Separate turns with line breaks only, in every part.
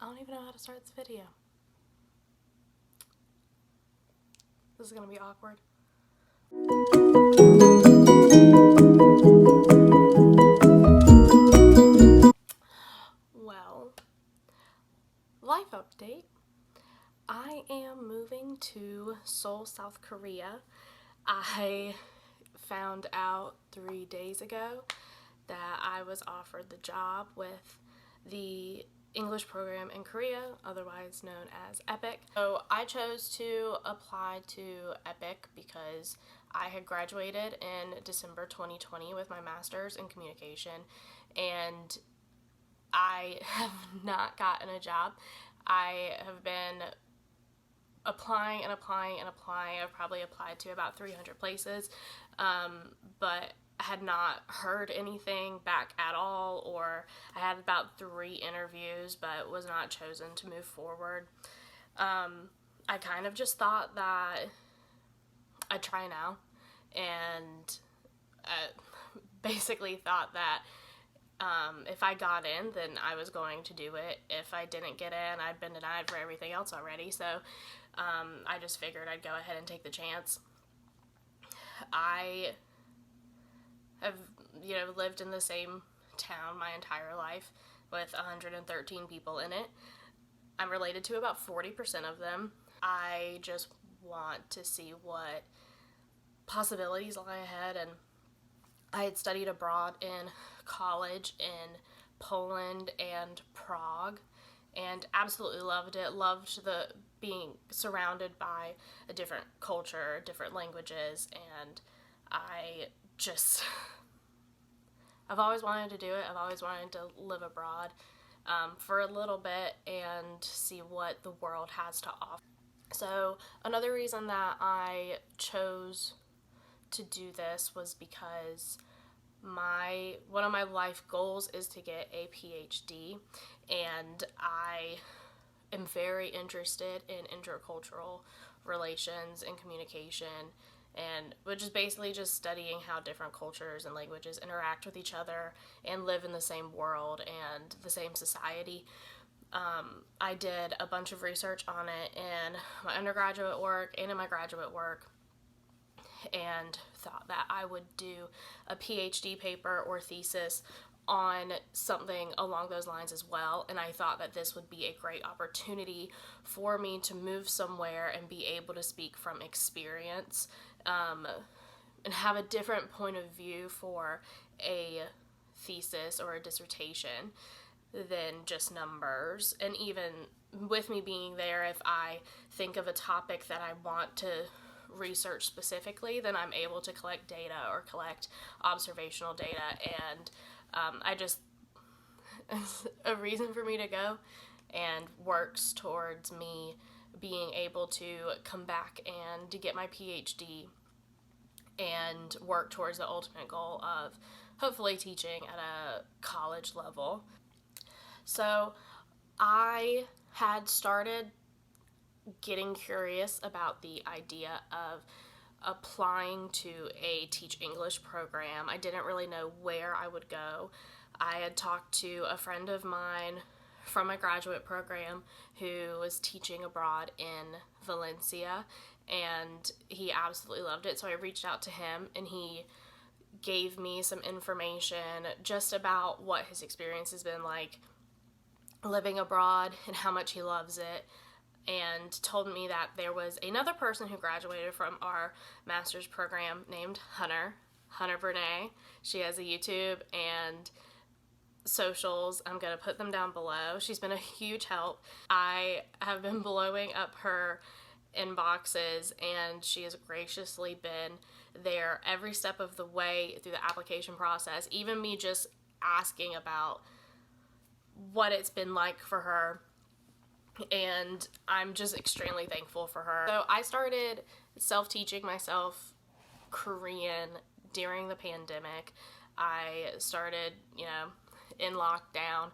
don't even know how to start this video. This is gonna be awkward. Well, life update. I am moving to Seoul, South Korea. I found out 3 days ago that I was offered the job with the English program in Korea, otherwise known as EPIK. So I chose to apply to EPIK because I had graduated in December 2020 with my master's in communication, and I have not gotten a job. I have been applying and applying and applying. I've probably applied to about 300 places, but had not heard anything back at all, or I had about 3 interviews but was not chosen to move forward. I kind of just thought that I'd try now, and basically thought that if I got in, then I was going to do it. If I didn't get in, I'd been denied for everything else already, so I just figured I'd go ahead and take the chance. I have, lived in the same town my entire life with 113 people in it. I'm related to about 40% of them. I just want to see what possibilities lie ahead, and I had studied abroad in college in Poland and Prague and absolutely loved it. Loved the being surrounded by a different culture, different languages, and I've always wanted to do it. I've always wanted to live abroad for a little bit and see what the world has to offer. So another reason that I chose to do this was because one of my life goals is to get a PhD, and I am very interested in intercultural relations and communication, and which is basically just studying how different cultures and languages interact with each other and live in the same world and the same society. I did a bunch of research on it in my undergraduate work and in my graduate work, and thought that I would do a PhD paper or thesis on something along those lines as well. And I thought that this would be a great opportunity for me to move somewhere and be able to speak from experience, and have a different point of view for a thesis or a dissertation than just numbers. And even with me being there, if I think of a topic that I want to research specifically, then I'm able to collect data or collect observational data, and a reason for me to go, and works towards me being able to come back and to get my PhD and work towards the ultimate goal of hopefully teaching at a college level. So I had started getting curious about the idea of applying to a Teach English program. I didn't really know where I would go. I had talked to a friend of mine from my graduate program who was teaching abroad in Valencia, and he absolutely loved it. So I reached out to him, and he gave me some information just about what his experience has been like living abroad and how much he loves it, and told me that there was another person who graduated from our master's program named Hunter Brenae. She has a YouTube and socials. I'm going to put them down below. She's been a huge help. I have been blowing up her inboxes, and she has graciously been there every step of the way through the application process, even me just asking about what it's been like for her, and I'm just extremely thankful for her. So I started self-teaching myself Korean during the pandemic. I started, in lockdown,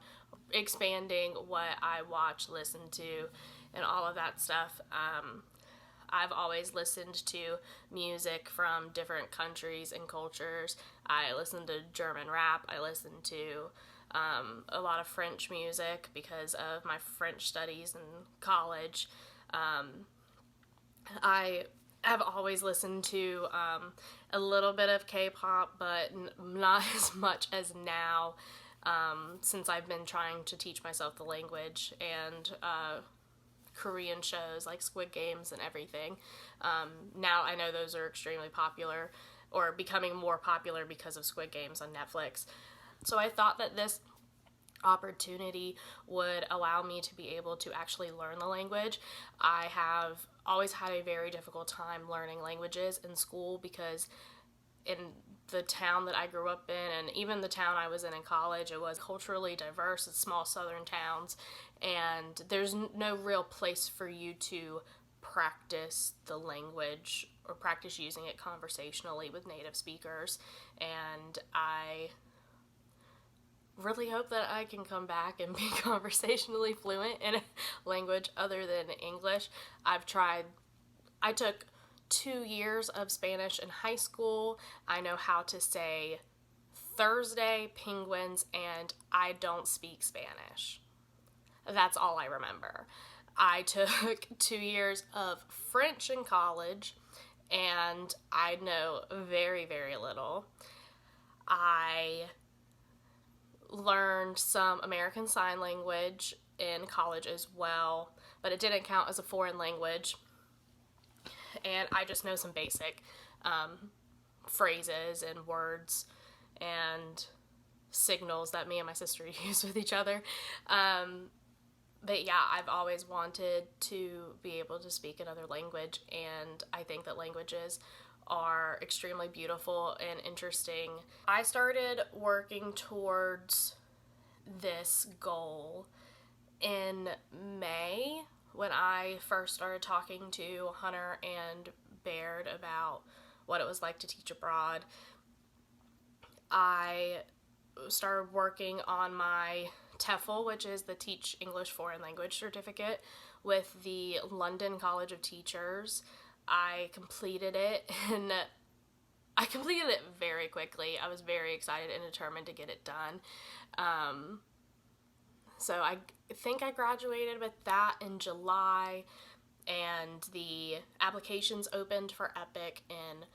expanding what I watch, listen to, and all of that stuff. I've always listened to music from different countries and cultures. I listen to German rap. I listen to a lot of French music because of my French studies in college. I have always listened to a little bit of K-pop, but not as much as now, since I've been trying to teach myself the language, and Korean shows like Squid Games and everything. Now I know those are extremely popular, or becoming more popular because of Squid Games on Netflix. So I thought that this opportunity would allow me to be able to actually learn the language. I have always had a very difficult time learning languages in school because in the town that I grew up in, and even the town I was in college, it was culturally diverse. It's small southern towns, and there's no real place for you to practice the language or practice using it conversationally with native speakers. And I really hope that I can come back and be conversationally fluent in a language other than English. I took 2 years of Spanish in high school. I know how to say Thursday, penguins, and I don't speak Spanish. That's all I remember. I took 2 years of French in college, and I know very, very little. I learned some American Sign Language in college as well, but it didn't count as a foreign language. And I just know some basic phrases and words and signals that me and my sister use with each other. But yeah, I've always wanted to be able to speak another language, and I think that languages are extremely beautiful and interesting. I started working towards this goal in May when I first started talking to Hunter and Baird about what it was like to teach abroad. I started working on my TEFL, which is the Teach English Foreign Language Certificate, with the London College of Teachers. I completed it, and I completed it very quickly. I was very excited and determined to get it done. So I think I graduated with that in July, and the applications opened for EPIK in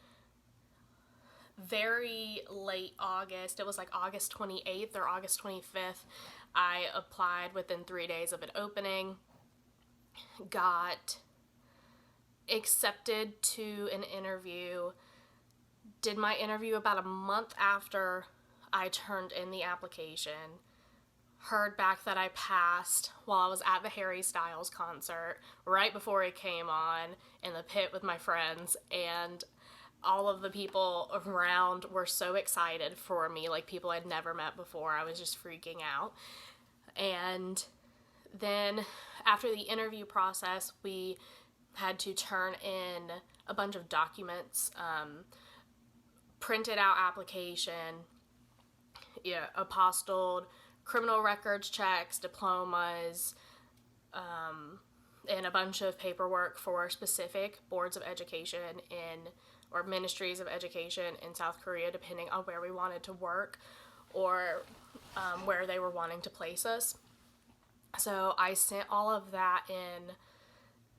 very late August. It was like August 28th or August 25th. I applied within 3 days of it opening, got accepted to an interview, did my interview about a month after I turned in the application, heard back that I passed while I was at the Harry Styles concert right before it came on in the pit with my friends, and all of the people around were so excited for me, like people I'd never met before. I was just freaking out. And then after the interview process, we had to turn in a bunch of documents, printed out application, apostilled, criminal records checks, diplomas, and a bunch of paperwork for specific boards of education or ministries of education in South Korea, depending on where we wanted to work or where they were wanting to place us. So I sent all of that in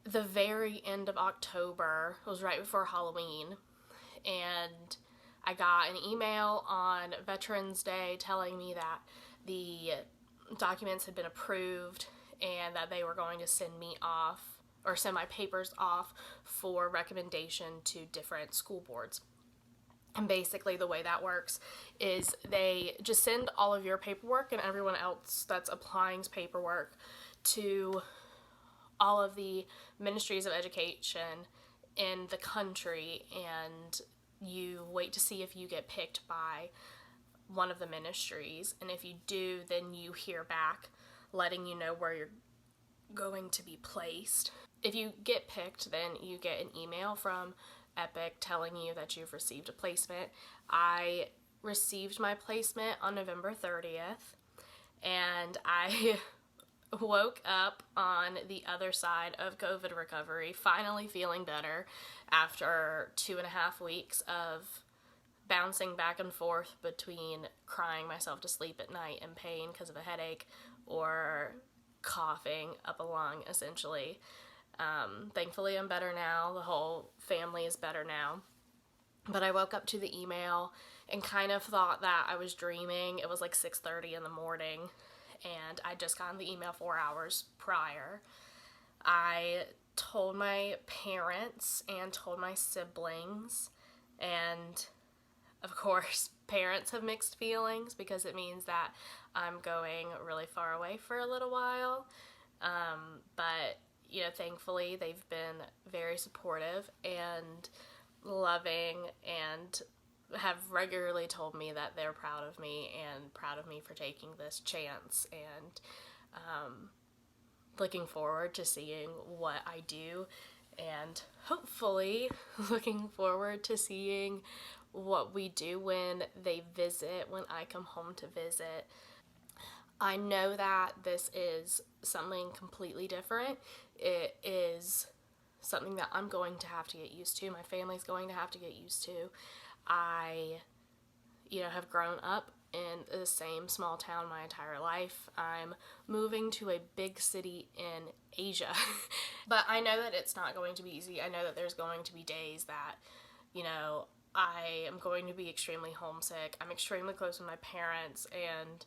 the very end of October. It was right before Halloween, and I got an email on Veterans Day telling me that the documents had been approved and that they were going to send me off, or send my papers off for recommendation to different school boards. And basically the way that works is they just send all of your paperwork and everyone else that's applying's paperwork to all of the ministries of education in the country, and you wait to see if you get picked by one of the ministries. And if you do, then you hear back letting you know where you're going to be placed. If you get picked, then you get an email from EPIK telling you that you've received a placement. I received my placement on November 30th, and I woke up on the other side of COVID recovery, finally feeling better after 2.5 weeks of bouncing back and forth between crying myself to sleep at night in pain because of a headache or coughing up a lung, essentially. Thankfully, I'm better now. The whole family is better now. But I woke up to the email and kind of thought that I was dreaming. It was like 6:30 in the morning, and I'd just gotten the email 4 hours prior. I told my parents and told my siblings, and of course, parents have mixed feelings because it means that I'm going really far away for a little while. But, thankfully, they've been very supportive and loving and have regularly told me that they're proud of me and proud of me for taking this chance, and looking forward to seeing what I do, and hopefully looking forward to seeing what we do when they visit, when I come home to visit. I know that this is something completely different. It is something that I'm going to have to get used to. My family's going to have to get used to. I, have grown up in the same small town my entire life. I'm moving to a big city in Asia. But I know that it's not going to be easy. I know that there's going to be days that, I am going to be extremely homesick. I'm extremely close with my parents, and,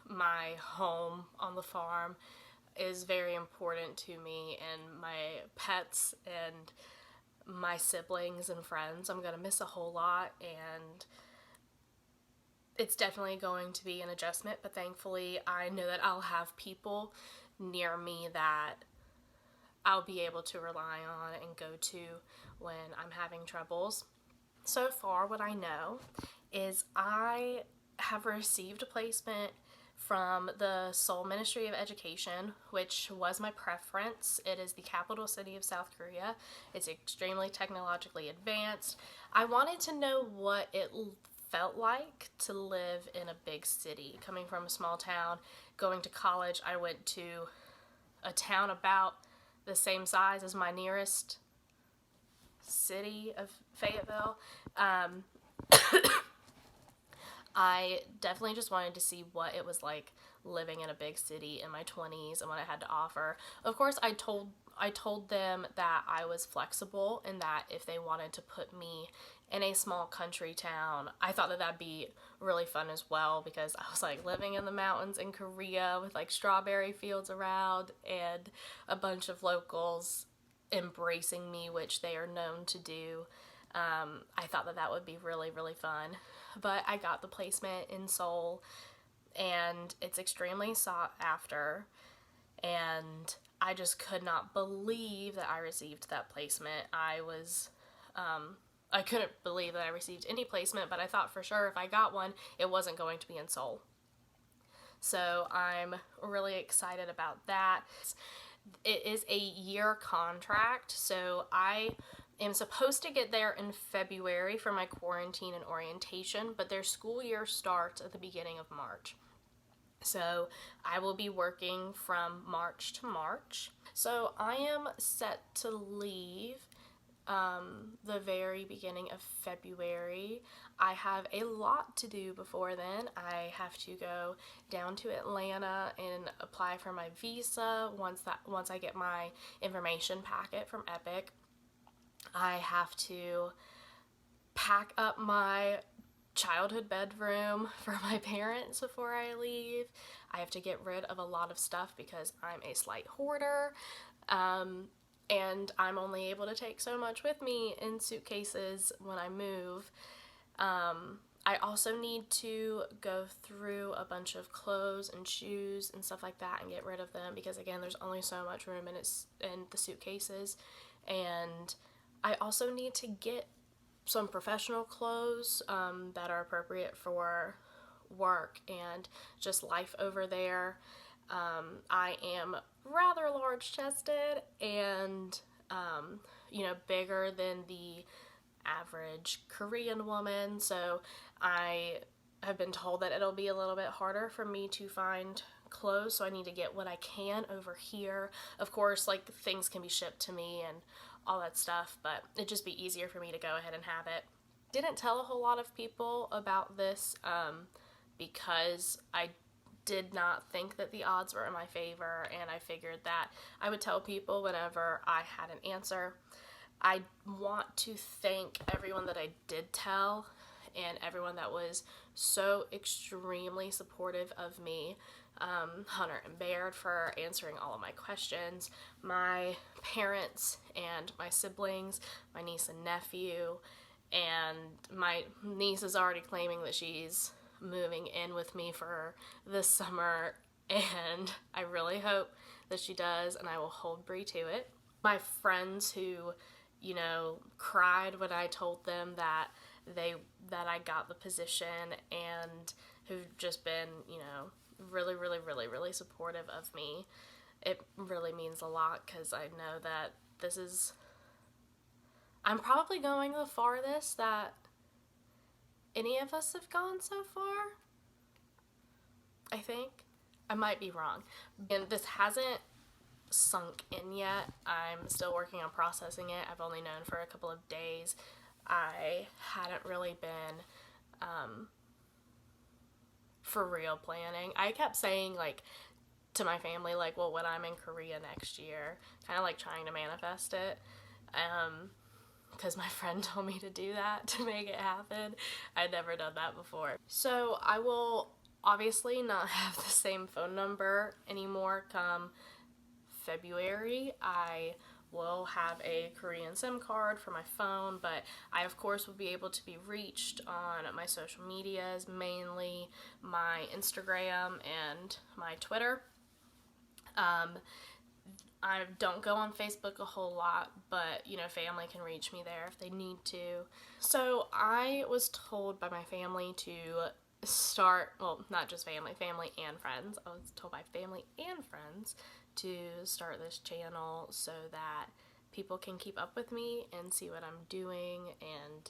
my home on the farm is very important to me, and my pets and my siblings and friends I'm going to miss a whole lot, and it's definitely going to be an adjustment, but thankfully I know that I'll have people near me that I'll be able to rely on and go to when I'm having troubles. So far, what I know is I have received a placement from the Seoul Ministry of Education, which was my preference. It is the capital city of South Korea. It's extremely technologically advanced. I wanted to know what it felt like to live in a big city. Coming from a small town, going to college, I went to a town about the same size as my nearest city of Fayetteville. I definitely just wanted to see what it was like living in a big city in my 20s and what I had to offer. Of course, I told them that I was flexible and that if they wanted to put me in a small country town, I thought that that'd be really fun as well, because I was like living in the mountains in Korea with like strawberry fields around and a bunch of locals embracing me, which they are known to do. I thought that would be really, really fun. But I got the placement in Seoul, and it's extremely sought after, and I just could not believe that I received that placement. I couldn't believe that I received any placement, but I thought for sure if I got one, it wasn't going to be in Seoul. So I'm really excited about that. It is a year contract, so I am supposed to get there in February for my quarantine and orientation, but their school year starts at the beginning of March. So I will be working from March to March. So I am set to leave the very beginning of February. I have a lot to do before then. I have to go down to Atlanta and apply for my visa once I get my information packet from EPIK. I have to pack up my childhood bedroom for my parents before I leave. I have to get rid of a lot of stuff because I'm a slight hoarder, and I'm only able to take so much with me in suitcases when I move. I also need to go through a bunch of clothes and shoes and stuff like that and get rid of them because, again, there's only so much room in the suitcases. And I also need to get some professional clothes that are appropriate for work and just life over there. I am rather large-chested and, bigger than the average Korean woman, so I have been told that it'll be a little bit harder for me to find clothes, so I need to get what I can over here. Of course, like, things can be shipped to me and all that stuff, but it'd just be easier for me to go ahead and have it didn't tell a whole lot of people about this because I did not think that the odds were in my favor, and I figured that I would tell people whenever I had an answer. I want to thank everyone that I did tell and everyone that was so extremely supportive of me. Hunter and Baird for answering all of my questions, my parents and my siblings, my niece and nephew, and my niece is already claiming that she's moving in with me for this summer, and I really hope that she does, and I will hold Bree to it. My friends who, cried when I told them that I got the position, and who've just been, really, really, really, really supportive of me. It really means a lot because I know that I'm probably going the farthest that any of us have gone so far. I think. I might be wrong. And this hasn't sunk in yet. I'm still working on processing it. I've only known for a couple of days. I hadn't really been for real planning. I kept saying to my family well, when I'm in Korea next year, kind of trying to manifest it, because my friend told me to do that to make it happen. I'd never done that before. So I will obviously not have the same phone number anymore come February. I will have a Korean SIM card for my phone, but I of course will be able to be reached on my social medias, mainly my Instagram and my Twitter. I don't go on Facebook a whole lot, but family can reach me there if they need to. So I was told by my family to start, well, not just family and friends. I was told by family and friends to start this channel so that people can keep up with me and see what I'm doing and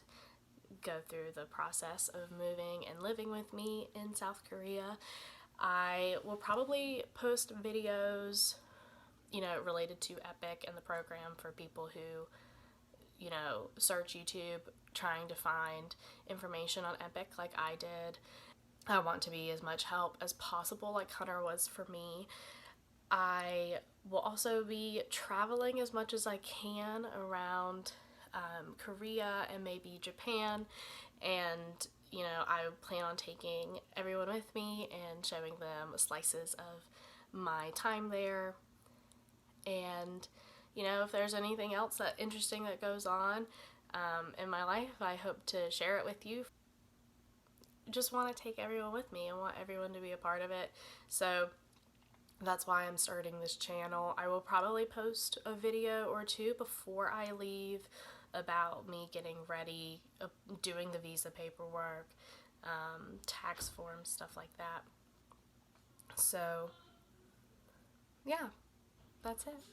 go through the process of moving and living with me in South Korea. I will probably post videos, related to EPIK and the program for people who, search YouTube trying to find information on EPIK like I did. I want to be as much help as possible like Hunter was for me. I will also be traveling as much as I can around Korea and maybe Japan, and I plan on taking everyone with me and showing them slices of my time there. And if there's anything else that interesting that goes on in my life, I hope to share it with you. Just want to take everyone with me and want everyone to be a part of it. So that's why I'm starting this channel. I will probably post a video or two before I leave about me getting ready, doing the visa paperwork, tax forms, stuff like that. So yeah, that's it.